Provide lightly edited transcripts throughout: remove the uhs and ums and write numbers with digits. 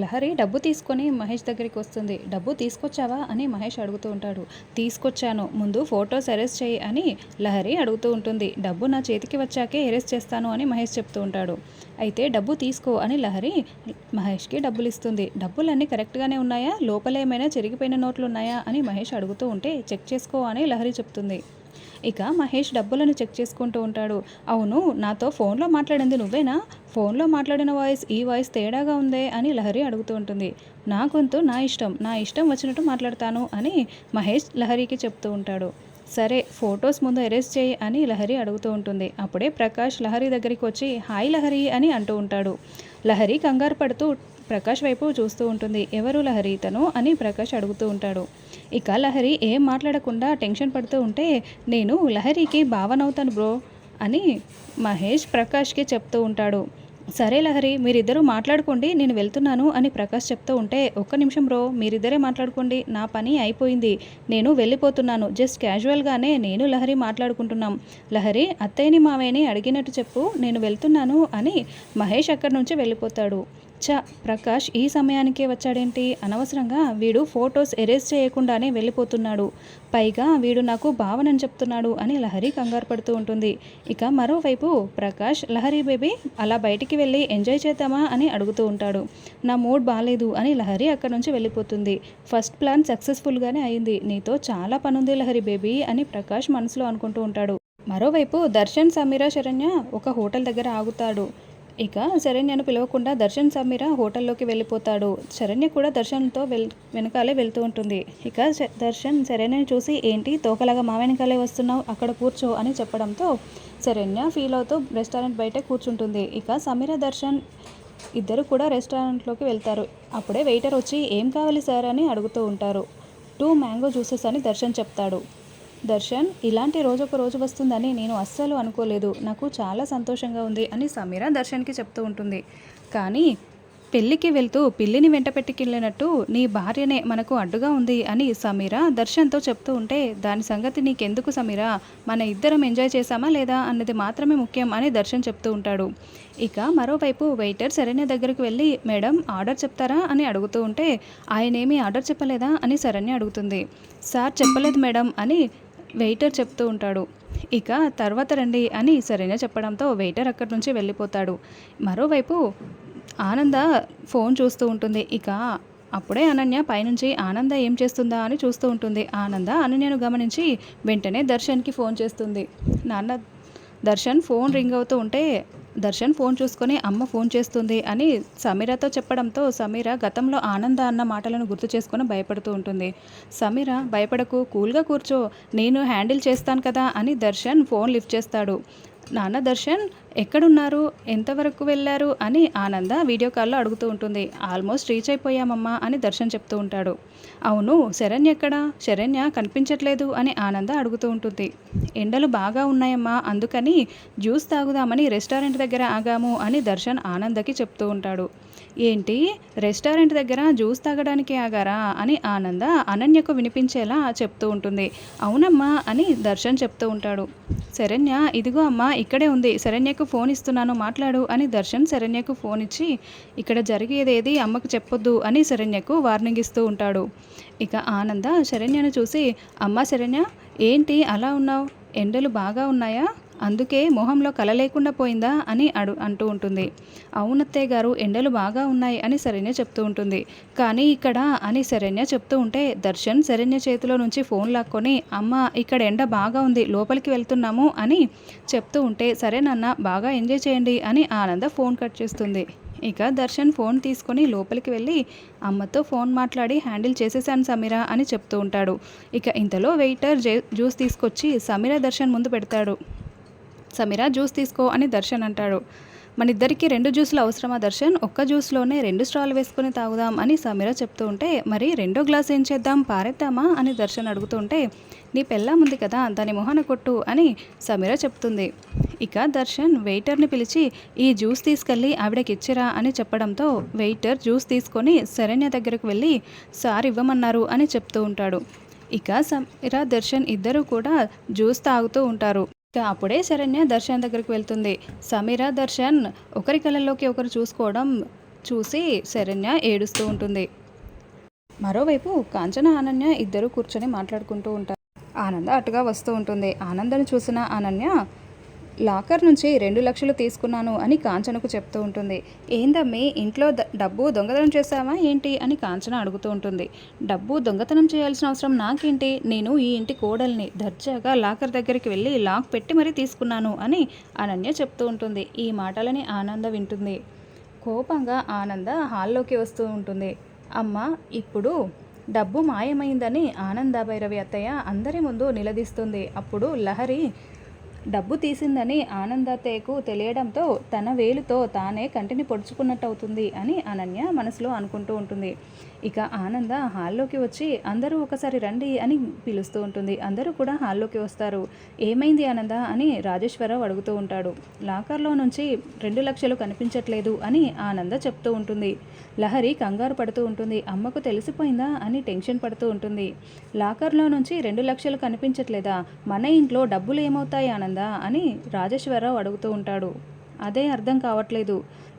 లహరి డబ్బు తీసుకొని మహేష్ దగ్గరికి వస్తుంది. డబ్బు తీసుకొచ్చావా అని మహేష్ అడుగుతూ ఉంటాడు. తీసుకొచ్చాను, ముందు ఫొటోస్ అరెస్ట్ చేయి అని లహరి అడుగుతూ ఉంటుంది. డబ్బు నా చేతికి వచ్చాకే అరెస్ట్ చేస్తాను అని మహేష్ చెప్తూ ఉంటాడు. అయితే డబ్బు తీసుకో అని లహరి మహేష్కి డబ్బులు ఇస్తుంది. డబ్బులన్నీ కరెక్ట్గానే ఉన్నాయా, లోపల ఏమైనా చెరిగిపోయిన నోట్లు ఉన్నాయా అని మహేష్ అడుగుతూ ఉంటే చెక్ చేసుకో అని లహరి చెప్తుంది. ఇక మహేష్ డబ్బులను చెక్ చేసుకుంటూ ఉంటాడు. అవును, నాతో ఫోన్లో మాట్లాడింది నువ్వేనా? ఫోన్లో మాట్లాడిన వాయిస్ ఈ వాయిస్ తేడాగా ఉందే అని లహరి అడుగుతూ ఉంటుంది. నా గొంతు నా ఇష్టం వచ్చినట్టు మాట్లాడతాను అని మహేష్ లహరికి చెప్తూ ఉంటాడు. సరే, ఫొటోస్ ముందు అరెస్ట్ చేయి అని లహరి అడుగుతూ ఉంటుంది. అప్పుడే ప్రకాష్ లహరి దగ్గరికి వచ్చి హాయ్ లహరి అని అంటూ ఉంటాడు. లహరి కంగారు పడుతూ ప్రకాష్ వైపు చూస్తూ ఉంటుంది. ఎవరు లహరి తను అని ప్రకాష్ అడుగుతూ ఉంటాడు. ఇక లహరి ఏం మాట్లాడకుండా టెన్షన్ పడుతూ ఉంటే నేను లహరికి భావనవుతాను బ్రో అని మహేష్ ప్రకాష్కి చెప్తూ ఉంటాడు. సరే లహరి, మీరిద్దరూ మాట్లాడుకోండి, నేను వెళ్తున్నాను అని ప్రకాష్ చెప్తూ ఉంటే ఒక్క నిమిషం బ్రో, మీరిద్దరే మాట్లాడుకోండి, నా పని అయిపోయింది, నేను వెళ్ళిపోతున్నాను, జస్ట్ క్యాజువల్గానే నేను లహరి మాట్లాడుకుంటున్నాం. లహరి అత్తయ్యని మావయ్యని అడిగినట్టు చెప్పు, నేను వెళ్తున్నాను అని మహేష్ అక్కడి నుంచి వెళ్ళిపోతాడు. ప్రకాష్ ఈ సమయానికే వచ్చాడేంటి, అనవసరంగా వీడు ఫొటోస్ ఎరేజ్ చేయకుండానే వెళ్ళిపోతున్నాడు, పైగా వీడు నాకు భావనని చెప్తున్నాడు అని లహరి కంగారు పడుతూ ఉంటుంది. ఇక మరోవైపు ప్రకాష్ లహరి బేబీ అలా బయటికి వెళ్ళి ఎంజాయ్ చేద్దామా అని అడుగుతూ ఉంటాడు. నా మూడ్ బాగాలేదు అని లహరి అక్కడి నుంచి వెళ్ళిపోతుంది. ఫస్ట్ ప్లాన్ సక్సెస్ఫుల్గానే అయింది, నీతో చాలా పనుంది లహరి బేబీ అని ప్రకాష్ మనసులో అనుకుంటూ ఉంటాడు. మరోవైపు దర్శన్, సమీర, శరణ్య ఒక హోటల్ దగ్గర ఆగుతాడు. ఇక శరణ్యను పిలవకుండా దర్శన్ సమీర హోటల్లోకి వెళ్ళిపోతాడు. శరణ్య కూడా దర్శన్తో వెనకాలే వెళ్తూ ఉంటుంది. ఇక దర్శన్ శరణ్యని చూసి ఏంటి తోకలాగా మా వెనకాలే వస్తున్నావు, అక్కడ కూర్చో అని చెప్పడంతో శరణ్య ఫీల్ అవుతూ రెస్టారెంట్ బయటే కూర్చుంటుంది. ఇక సమీర, దర్శన్ ఇద్దరు కూడా రెస్టారెంట్లోకి వెళ్తారు. అప్పుడే వెయిటర్ వచ్చి ఏం కావాలి సార్ అని అడుగుతూ ఉంటారు. 2 మ్యాంగో జ్యూసెస్ అని దర్శన్ చెప్తాడు. దర్శన్, ఇలాంటి రోజు ఒక రోజు వస్తుందని నేను అస్సలు అనుకోలేదు, నాకు చాలా సంతోషంగా ఉంది అని సమీర దర్శన్కి చెప్తూ ఉంటుంది. కానీ పెళ్ళికి వెళ్తూ పిల్లిని వెంట పెట్టుకెళ్ళినట్టు నీ భార్యనే మనకు అడ్డుగా ఉంది అని సమీర దర్శన్తో చెప్తూ ఉంటే దాని సంగతి నీకెందుకు సమీర, మన ఇద్దరం ఎంజాయ్ చేశామా లేదా అన్నది మాత్రమే ముఖ్యం అని దర్శన్ చెప్తూ ఉంటాడు. ఇక మరోవైపు వెయిటర్ శరణ్య దగ్గరికి వెళ్ళి మేడం ఆర్డర్ చెప్తారా అని అడుగుతూ ఉంటే ఆయనేమీ ఆర్డర్ చెప్పలేదా అని శరణ్య అడుగుతుంది. సార్ చెప్పలేదు మేడం అని వెయిటర్ చెప్తూ ఉంటాడు. ఇక తర్వాత రండి అని శరణ్య చెప్పడంతో వెయిటర్ అక్కడి నుంచి వెళ్ళిపోతాడు. మరోవైపు ఆనంద ఫోన్ చూస్తూ ఉంటుంది. ఇక అప్పుడే అనన్య పైనుంచి ఆనంద ఏం చేస్తుందా అని చూస్తూ ఉంటుంది. ఆనంద అనన్యను గమనించి వెంటనే దర్శన్కి ఫోన్ చేస్తుంది. నాన్న, దర్శన్ ఫోన్ రింగ్ అవుతూ ఉంటే దర్శన్ ఫోన్ చూసుకొని అమ్మ ఫోన్ చేస్తుంది అని సమీరతో చెప్పడంతో సమీర గతంలో ఆనంద అన్న మాటలను గుర్తు చేసుకొని భయపడుతూ ఉంటుంది. సమీర భయపడకు, కూల్గా కూర్చో, నేను హ్యాండిల్ చేస్తాను కదా అని దర్శన్ ఫోన్ లిఫ్ట్ చేస్తాడు. నాన్న దర్శన్ ఎక్కడున్నారు, ఎంతవరకు వెళ్ళారు అని ఆనంద వీడియో కాల్లో అడుగుతూ ఉంటుంది. ఆల్మోస్ట్ రీచ్ అయిపోయామమ్మా అని దర్శన్ చెప్తూ ఉంటాడు. అవును, శరణ్య ఎక్కడా, శరణ్య కనిపించట్లేదు అని ఆనంద అడుగుతూ ఉంటుంది. ఎండలు బాగా ఉన్నాయమ్మా, అందుకని జ్యూస్ తాగుదామని రెస్టారెంట్ దగ్గర ఆగాము అని దర్శన్ ఆనందకి చెప్తూ ఉంటాడు. ఏంటి, రెస్టారెంట్ దగ్గర జ్యూస్ తాగడానికి ఆగారా అని ఆనంద అనన్యకు వినిపించేలా చెప్తూ ఉంటుంది. అవునమ్మా అని దర్శన్ చెప్తూ ఉంటాడు. శరణ్య ఇదిగో అమ్మా ఇక్కడే ఉంది, శరణ్యకు ఫోన్ ఇస్తున్నాను మాట్లాడు అని దర్శన్ శరణ్యకు ఫోన్ ఇచ్చి ఇక్కడ జరిగేదేది అమ్మకు చెప్పొద్దు అని శరణ్యకు వార్నింగ్ ఇస్తూ ఉంటాడు. ఇక ఆనంద శరణ్యను చూసి అమ్మ శరణ్య ఏంటి అలా ఉన్నావు, ఎండలు బాగా ఉన్నాయా, అందుకే మొహంలో కల లేకుండా పోయిందా అని అంటూ ఉంటుంది. అవునత్తయ్య గారు, ఎండలు బాగా ఉన్నాయి అని శరణ్య చెప్తూ ఉంటుంది. కానీ ఇక్కడ అని శరణ్య చెప్తూ ఉంటే దర్శన్ శరణ్య చేతిలో నుంచి ఫోన్ లాక్కొని అమ్మ ఇక్కడ ఎండ బాగా ఉంది, లోపలికి వెళ్తున్నాము అని చెప్తూ ఉంటే సరే నాన్న బాగా ఎంజాయ్ చేయండి అని ఆనంద ఫోన్ కట్ చేస్తుంది. ఇక దర్శన్ ఫోన్ తీసుకొని లోపలికి వెళ్ళి అమ్మతో ఫోన్ మాట్లాడి హ్యాండిల్ చేసేసాను సమీర అని చెప్తూ ఉంటాడు. ఇక ఇంతలో వెయిటర్ జ్యూస్ తీసుకొచ్చి సమీర దర్శన్ ముందు పెడతాడు. సమీర జ్యూస్ తీసుకో అని దర్శన్ అంటాడు. మన ఇద్దరికి 2 జ్యూసులు అవసరమా దర్శన్, ఒక్క జ్యూస్లోనే 2 స్ట్రాలు వేసుకొని తాగుదాం అని సమీర చెప్తూ ఉంటే మరి 2వ గ్లాస్ ఏం చేద్దాం, పారేద్దామా అని దర్శన్ అడుగుతూ ఉంటే నీ పెళ్ళాం ఉంది కదా దాని మొహన కొట్టు అని సమీర చెప్తుంది. ఇక దర్శన్ వెయిటర్ని పిలిచి ఈ జ్యూస్ తీసుకెళ్ళి ఆవిడకి ఇచ్చిరా అని చెప్పడంతో వెయిటర్ జ్యూస్ తీసుకొని శరణ్య దగ్గరకు వెళ్ళి సార్ ఇవ్వమన్నారు అని చెప్తూ ఉంటాడు. ఇక సమీర దర్శన్ ఇద్దరు కూడా జ్యూస్ తాగుతూ ఉంటారు. అప్పుడే శరణ్య దర్శన్ దగ్గరికి వెళ్తుంది. సమీర దర్శన్ ఒకరి కళ్ళల్లోకి ఒకరు చూసుకోవడం చూసి శరణ్య ఏడుస్తూ ఉంటుంది. మరోవైపు కాంచన అనన్య ఇద్దరు కూర్చొని మాట్లాడుకుంటూ ఉంటారు. ఆనంద అటుగా వస్తూ ఉంటుంది. ఆనందని చూసిన అనన్య లాకర్ నుంచి 2 లక్షలు తీసుకున్నాను అని కాంచనకు చెప్తూ ఉంటుంది. ఏందమ్మి ఇంట్లో డబ్బు దొంగతనం చేశావా ఏంటి అని కాంచన అడుగుతూ ఉంటుంది. డబ్బు దొంగతనం చేయాల్సిన అవసరం నాకేంటి, నేను ఈ ఇంటి కోడల్ని, దర్జాగా లాకర్ దగ్గరికి వెళ్ళి లాక్ పెట్టి మరీ తీసుకున్నాను అని అనన్య చెప్తూ ఉంటుంది. ఈ మాటలని ఆనంద వింటుంది. కోపంగా ఆనంద హాల్లోకి వస్తూ ఉంటుంది. అమ్మ ఇప్పుడు డబ్బు మాయమైందని ఆనంద భైరవి అత్తయ్య అందరి ముందు నిలదీస్తుంది. అప్పుడు లహరి డబ్బు తీసిందని ఆనందతేకు తెలియడంతో తన వేలుతో తానే కంటిని పొడుచుకున్నట్టు అవుతుంది అని అనన్య మనసులో అనుకుంటూ ఉంటుంది. ఇక ఆనంద హాల్లోకి వచ్చి అందరూ ఒకసారి రండి అని పిలుస్తూ ఉంటుంది. అందరూ కూడా హాల్లోకి వస్తారు. ఏమైంది ఆనంద అని రాజేశ్వరరావు అడుగుతూ ఉంటాడు. లాకర్లో నుంచి 2 లక్షలు కనిపించట్లేదు అని ఆనంద చెప్తూ ఉంటుంది. లహరి కంగారు పడుతూ ఉంటుంది. అమ్మకు తెలిసిపోయిందా అని టెన్షన్ పడుతూ ఉంటుంది. లాకర్లో నుంచి 2 లక్షలు కనిపించట్లేదా, మన ఇంట్లో డబ్బులు ఏమవుతాయి ఆనంద అని రాజేశ్వరరావు అడుగుతూ ఉంటాడు. అదే అర్థం కావట్లేదు.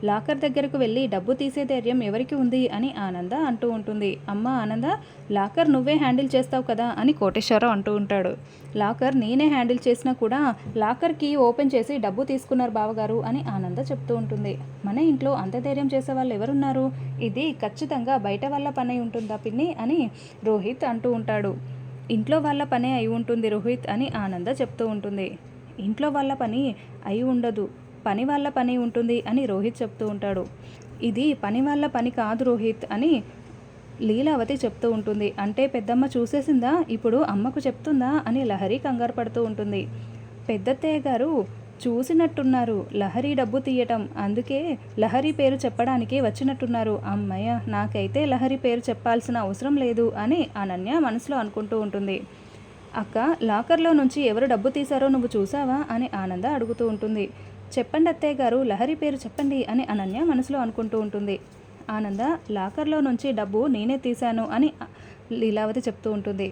లాకర్ దగ్గరకు వెళ్ళి డబ్బు తీసే ధైర్యం ఎవరికి ఉంది అని ఆనంద అంటూ ఉంటుంది. అమ్మ ఆనంద, లాకర్ నువ్వే హ్యాండిల్ చేస్తావు కదా అని కోటేశ్వరరావు అంటూ ఉంటాడు. లాకర్ నేనే హ్యాండిల్ చేసినా కూడా లాకర్ కీ ఓపెన్ చేసి డబ్బు తీసుకున్నారు బావగారు అని ఆనంద చెప్తూ ఉంటుంది. మన ఇంట్లో అంత ధైర్యం చేసే వాళ్ళు ఎవరున్నారు, ఇది ఖచ్చితంగా బయట వాళ్ళ పని ఉంటుందా పిన్ని అని రోహిత్ అంటూ ఉంటాడు. ఇంట్లో వాళ్ళ పనే అయి ఉంటుంది రోహిత్ అని ఆనంద చెప్తూ ఉంటుంది. ఇంట్లో వాళ్ళ పని అయి ఉండదు, పని వాళ్ళ పని ఉంటుంది అని రోహిత్ చెప్తూ ఉంటాడు. ఇది పని వాళ్ళ పని కాదు రోహిత్ అని లీలావతి చెప్తూ ఉంటుంది. అంటే పెద్దమ్మ చూసేసిందా, ఇప్పుడు అమ్మకు చెప్తుందా అని లహరి కంగారు పడుతూ ఉంటుంది. పెద్దత్తయ్య గారు చూసినట్టున్నారు లహరి డబ్బు తీయటం, అందుకే లహరి పేరు చెప్పడానికి వచ్చినట్టున్నారు. అమ్మయ్య, నాకైతే లహరి పేరు చెప్పాల్సిన అవసరం లేదు అని అనన్య మనసులో అనుకుంటూ ఉంటుంది. అక్క, లాకర్లో నుంచి ఎవరు డబ్బు తీశారో నువ్వు చూసావా అని ఆనంద అడుగుతూ ఉంటుంది. చెప్పండి అత్తయ్య గారు, లహరి పేరు చెప్పండి అని అనన్య మనసులో అనుకుంటూ ఉంటుంది. ఆనంద, లాకర్లో నుంచి డబ్బు నేనే తీశాను అని లీలావతి చెప్తూ ఉంటుంది.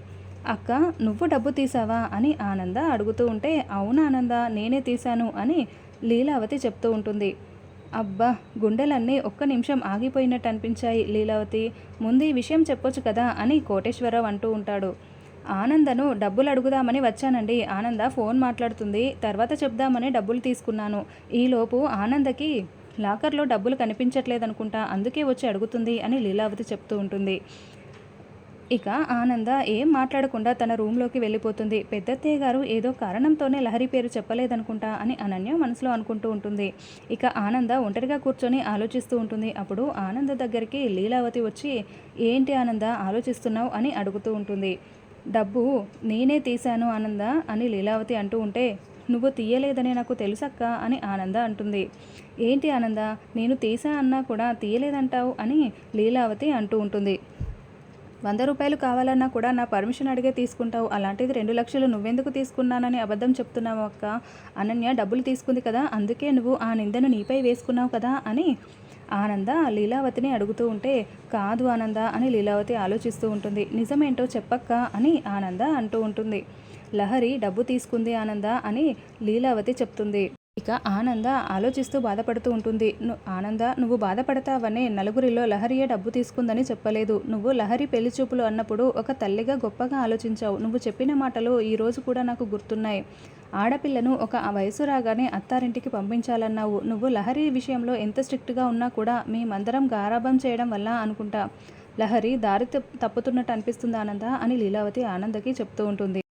అక్క, నువ్వు డబ్బు తీసావా అని ఆనంద అడుగుతూ ఉంటే, అవును ఆనంద, నేనే తీశాను అని లీలావతి చెప్తూ ఉంటుంది. అబ్బా, గుండెలన్నీ ఒక్క నిమిషం ఆగిపోయినట్టు అనిపించాయి లీలావతి, ముందు ఈ విషయం చెప్పొచ్చు కదా అని కోటేశ్వరరావు అంటూ ఉంటాడు. ఆనందను డబ్బులు అడుగుదామని వచ్చానండి. ఆనంద ఫోన్ మాట్లాడుతుంది, తర్వాత చెప్దామని డబ్బులు తీసుకున్నాను. ఈలోపు ఆనందకి లాకర్లో డబ్బులు కనిపించట్లేదనుకుంటా, అందుకే వచ్చి అడుగుతుంది అని లీలావతి చెప్తూ ఉంటుంది. ఇక ఆనంద ఏం మాట్లాడకుండా తన రూమ్లోకి వెళ్ళిపోతుంది. పెద్దత్తయ్య గారు ఏదో కారణంతోనే లహరి పేరు చెప్పలేదనుకుంటా అని అనన్య మనసులో అనుకుంటూ ఉంటుంది. ఇక ఆనంద ఒంటరిగా కూర్చొని ఆలోచిస్తూ ఉంటుంది. అప్పుడు ఆనంద దగ్గరికి లీలావతి వచ్చి, ఏంటి ఆనంద ఆలోచిస్తున్నావు అని అడుగుతూ ఉంటుంది. డబ్బు నేనే తీశాను ఆనంద అని లీలావతి అంటూ ఉంటే, నువ్వు తీయలేదని నాకు తెలుసక్క అని ఆనంద అంటుంది. ఏంటి ఆనంద, నేను తీసా అన్నా కూడా తీయలేదంటావు అని లీలావతి అంటూ ఉంటుంది. 100 రూపాయలు కావాలన్నా కూడా నా పర్మిషన్ అడిగే తీసుకుంటావు, అలాంటిది 2 లక్షలు నువ్వెందుకు తీసుకున్నానని అబద్ధం చెప్తున్నావు అక్క. అనన్య డబ్బులు తీసుకుంది కదా, అందుకే నువ్వు ఆ నిందను నీపై వేసుకున్నావు కదా అని ఆనంద లీలావతిని అడుగుతూ ఉంటే, కాదు ఆనంద అని లీలావతి ఆలోచిస్తూ ఉంటుంది. నిజమేంటో చెప్పక్క అని ఆనంద అంటూ ఉంటుంది. లహరి డబ్బు తీసుకుంది ఆనంద అని లీలావతి చెప్తుంది. ఇక ఆనంద ఆలోచిస్తూ బాధపడుతూ ఉంటుంది. ఆనంద, నువ్వు బాధపడతావనే నలుగురిలో లహరియే డబ్బు తీసుకుందని చెప్పలేదు. నువ్వు లహరి పెళ్లి చూపులు అన్నప్పుడు ఒక తల్లిగా గొప్పగా ఆలోచించావు. నువ్వు చెప్పిన మాటలు ఈరోజు కూడా నాకు గుర్తున్నాయి. ఆడపిల్లను ఒక వయసు రాగానే అత్తారింటికి పంపించాలన్నావు. నువ్వు లహరి విషయంలో ఎంత స్ట్రిక్ట్గా ఉన్నా కూడా మేమందరం గారాబం చేయడం వల్ల అనుకుంటా లహరి దారి తప్పుతున్నట్టు అనిపిస్తుంది ఆనంద అని లీలావతి ఆనందకి చెప్తూ ఉంటుంది.